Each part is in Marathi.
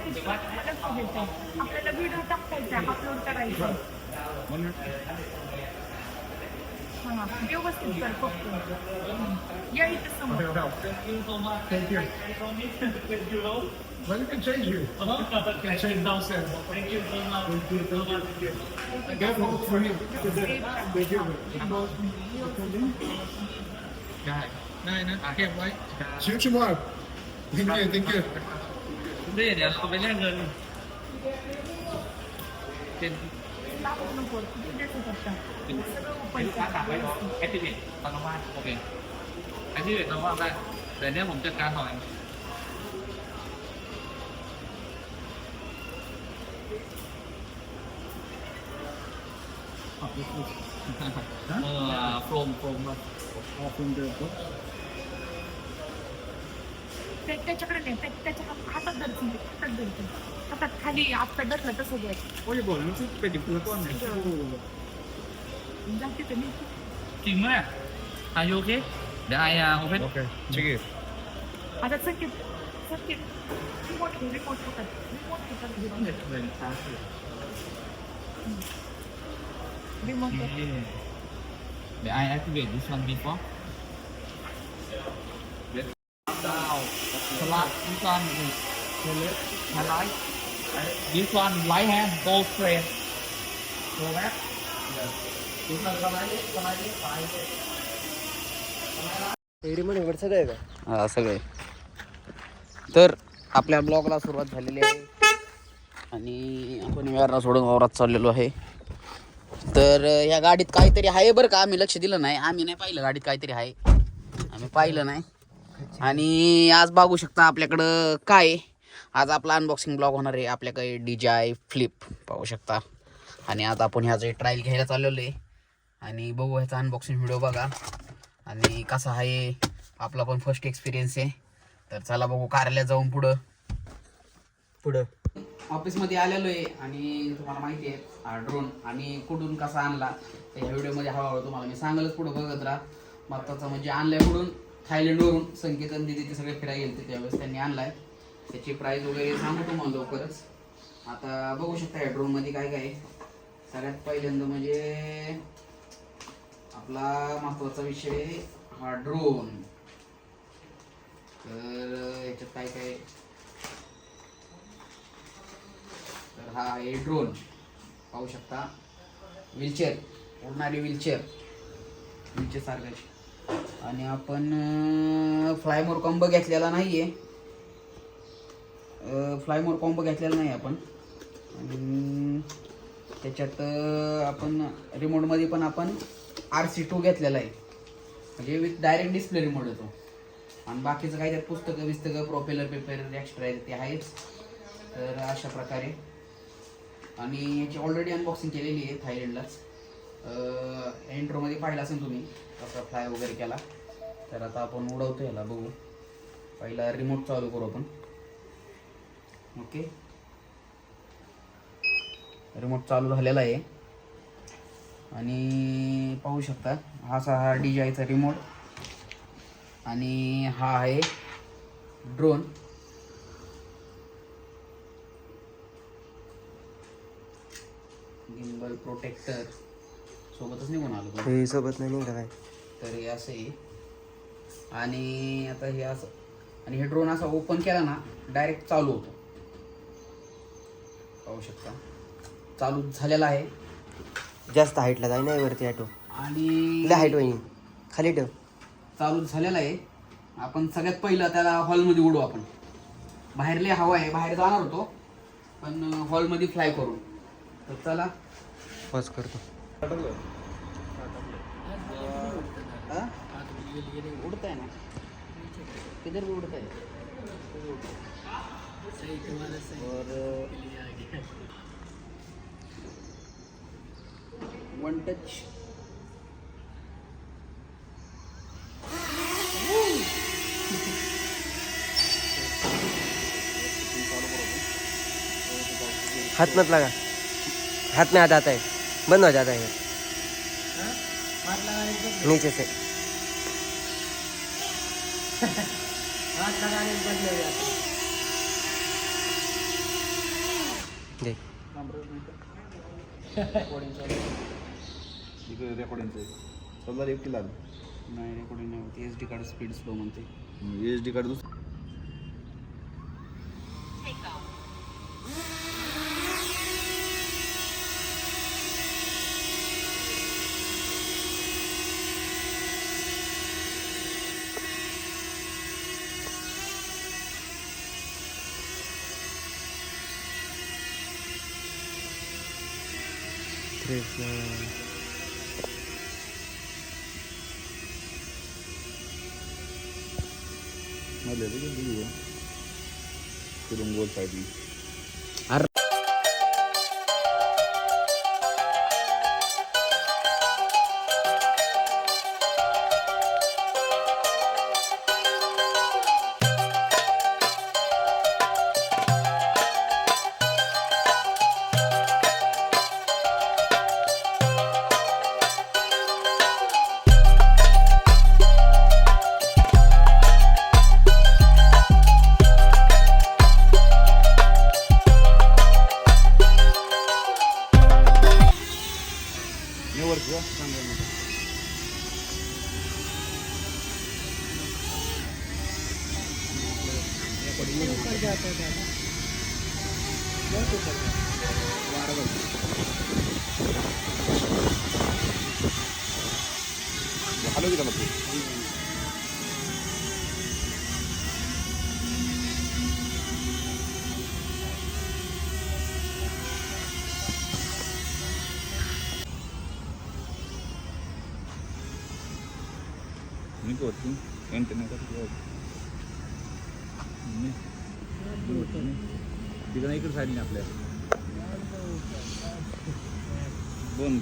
आपल्याला व्हिडिओ टाकायचा अपलोड करायचा हां व्यवस्थित कर फक्त या इथं समोर Thank you. Well, you can change you. You can change downstairs. Thank you so much. Thank you so much. Get home for you. Thank you.ได้นะเก็บไว้ชิวชิวมาก Thank you. Thank you. เดี๋ยวเราไปแลกเงินเป็น लागू नको द्यायचं फक्त सगळं เป็นลูกค้าสั่งไว้แอคทีเวตตอนว่างโอเคแอคทีเวตตอนว่างได้แต่เนี้ยผมจัดการหน่อยโฟมมา त्याच्याकडे नाही त्याच्या हातात धरतील हातात खाली आपलं धरलं तसं घ्यायचं โอ้ยบอกมันเป็นดิบแล้วก็เนี่ย जाते तर नाही จริงไหมอายุโอเคเดี๋ยวไอ้โอเพน Okay. Check it. आता संकेत रिमोट होतात रिमोट होतात रिमोटเดี๋ยวไอ้ activate this one before ดาวสลัด this one my light this one right hand go straight go back this one slide एडीमध्ये वर सगळं आहे का हा सगळे तर आपल्या ब्लॉगला सुरुवात झालेली आहे आणि आपण विहारला सोडून वावरात चाललेलो आहे तर ह्या गाडीत काहीतरी आहे बरं का आम्ही लक्ष दिलं नाही आम्ही नाही पाहिलं गाडीत काहीतरी आहे आम्ही पाहिलं नाही आणि आज बघू शकता आपल्याकडं काय आज आपला अनबॉक्सिंग ब्लॉग होणार आहे आपल्याकडे DJI फ्लिप पाहू शकता आणि आज आपण ह्याचं ट्रायल घ्यायला चाललेलो आहे आणि बघू ह्याचा अनबॉक्सिंग व्हिडिओ बघा आणि कसा आहे आपला पण फर्स्ट एक्सपिरियन्स आहे तर चला बघू कार्यालयात जाऊन पुढं ऑफिसमध्ये आलेलो आहे आणि तुम्हाला माहिती आहे हा ड्रोन आणि कुठून कसा आणला तर ह्या व्हिडिओमध्ये हळूहळू तुम्हाला मी सांगालच पुढं बघत राहा महत्त्वाचं म्हणजे आणलाय कुठून थायलंडवरून संकेत आणि दिदी ते सगळे फिरायला गेले त्यावेळेस त्यांनी आणलाय त्याची प्राईस वगैरे सांगू तुम्हाला लवकरच आता बघू शकता या ड्रोनमध्ये काय काय सगळ्यात पहिल्यांदा म्हणजे आपला महत्त्वाचा विषय हा ड्रोन तर याच्यात काय काय तर हा आहे ड्रोन पाहू शकता व्हीलचेअर उडणारी व्हीलचेअर सारखाची आणि आपण फ्लायमोर कॉम्बो घेतलेला नाही आहे फ्लायमोर कॉम्बो घेतलेला नाही आपण आणि त्याच्यात आपण रिमोटमध्ये पण आपण RC2 घेतलेला आहे म्हणजे विथ डायरेक्ट डिस्प्ले रिमोट येतो आणि बाकीचं काही त्यात पुस्तकं प्रोपेलर एक्स्ट्रा आहे ते आहेच तर अशा प्रकारे आणि याची ऑलरेडी अनबॉक्सिंग केलेली आहे थायलंडलाच इंट्रोमध्ये पाहिलं असेल तुम्ही कसा फ्लाय वगैरे केला तर आता आपण उडवतो याला बघू पहिला रिमोट चालू करू आपण ओके रिमोट चालू झालेला आहे आणि पाहू शकता हा DJIचा रिमोट आणि हा आहे ड्रोन गिम्बल प्रोटेक्टर सोबतच निघून आलो हे सोबत नाही का काय तर हे असं आहे आणि आता हे असं आणि हे ड्रोन असा ओपन केला ना डायरेक्ट चालू होतो पाहू शकता चालू झालेला आहे जास्त हाईटला जाय नाही वरती ऑटो आणि हाईट होईल खाली ठेव चालू झालेला आहे आपण सगळ्यात पहिलं त्याला हॉलमध्ये उडू आपण बाहेरले हवा आहे बाहेर जाणार होतो पण हॉलमध्ये फ्लाय करू तर चला पॉज करतो उड़ता है ना किधर भी उड़ता है और वन टच हाथ मत लगा हाथ में आ जाता है बंद हो जाता है नीचे से हाथ लगाने बंद हो जाता है दे इकडे रेकॉर्डिंगचं समजा एकटी लागलं नाही रेकॉर्डिंग नाही होती SD कार्ड स्पीड स्लो म्हणते SD कार्ड दुसरं मध्ये फिरून गोल साईडनी हॅलो त्याला तू నీకు వచ్చి వెంటనే तिकडे इकडे साईडने आपल्या दोन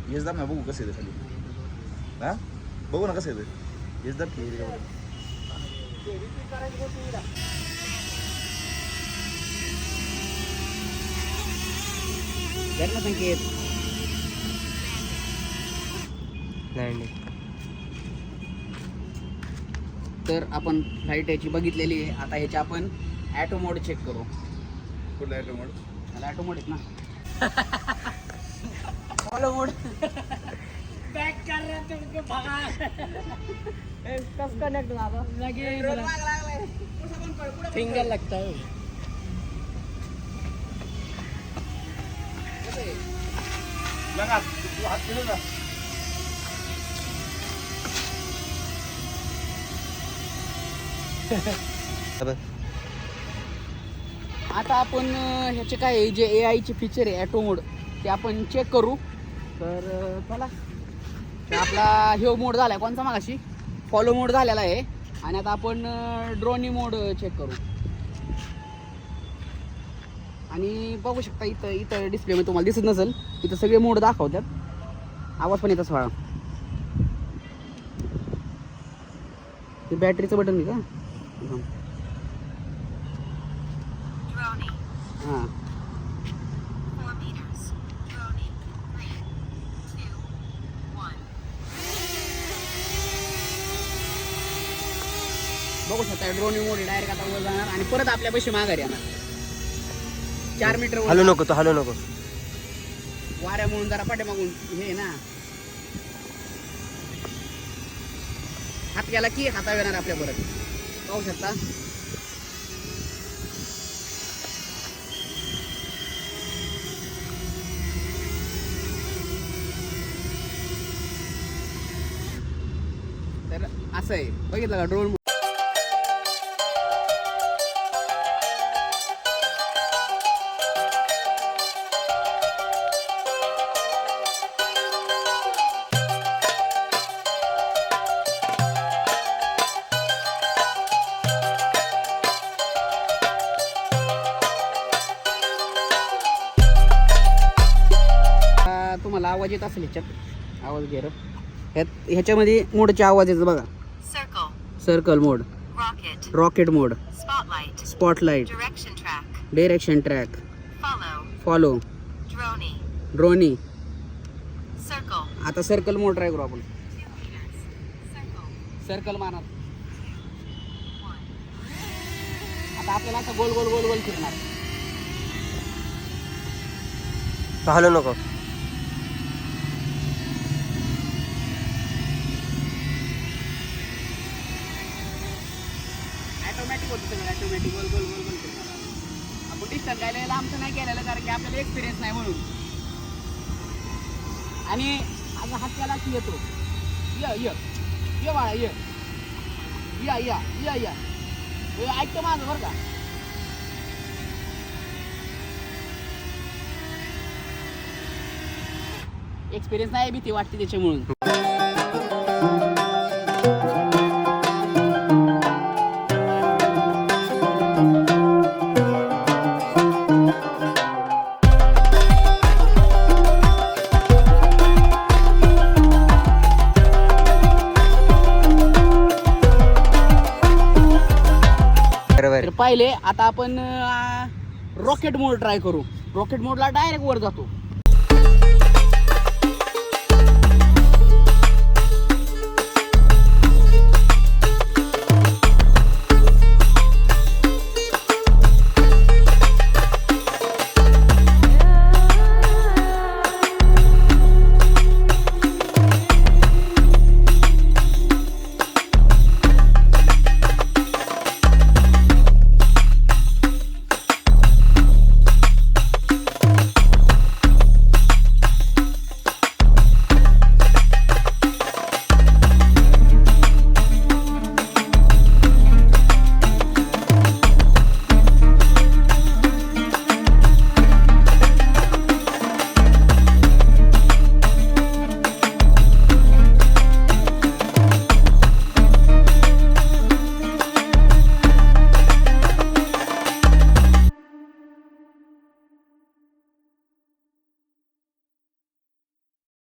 येसदार ना बघू कसं येतं खाली हा बघू ना कसं येतं येसदार कर ना संकेत. नाही तर आपण फ्लाईट याची बघितलेली आहे. आता ह्याची आपण ॲटो मोड चेक करू. कुठला आहे मोड? त्याला ॲटो मोड आहेत ना. फॉलो मोड. फिंगर लगता है. लगा तू हात फिरव ना. आता आपण ह्याचे काय आहे, जे AI चे फीचर आहे ॲटो मोड ते आपण चेक करू. तर चला. तर आपला ह्यो मोड झाला आहे कोणता मागाशी फॉलो मोड झालेला आहे. आणि आता आपण ड्रोनी मोड चेक करू. आणि बघू शकता इथं डिस्प्लेमध्ये तुम्हाला दिसत नसेल, इथं सगळे मोड दाखवतात. आवाज पण येतच व्हाळा. ते बॅटरीचं बटन आहे का? हां. बघू शकता ड्रोन मोड डायरेक्ट आता वर जाणार आणि परत आपल्या पैसे माघारी येणार. 4 मीटर हलू नको तो हलू नको. वाऱ्यामुळून जरा पाठीमागून हे ना हात गेला की हातावर येणार आपल्या परत. पाहू शकता. तर असं आहे बघितलं का ड्रोन. तुम्हाला आवाज येत असेल ह्याच्यात. आवाज घे रे. ह्याच्यामध्ये मोडचे आवाज येतात बघा. सर्कल मोड, रॉकेट मोड, स्पॉटलाइट, डायरेक्शन ट्रॅक, फॉलो, ड्रोनी. आता सर्कल मोड ट्राय करू आपण. सर्कल मारा. आता आपल्याला असं गोल गोल गोल गोल फिरणार. तो हलू नको. ऑटोमॅटिक होतं सगळं. ऑटोमॅटिक गोल गोल गोल गोल फिरणार. आपण डिस्टन्स गायला आमचं नाही केलेलं कारण की आपल्याला एक्सपिरियन्स नाही म्हणून. आणि आता हात केला की येतो. ये बाळा ये. या ऐकतो माझं बरं का. एक्सपिरियन्स नाही भीती वाटते त्याच्यामुळून. बरोबर. तर पाहिले. आता आपण रॉकेट मोड ट्राय करू. रॉकेट मोडला डायरेक्ट वर जातो.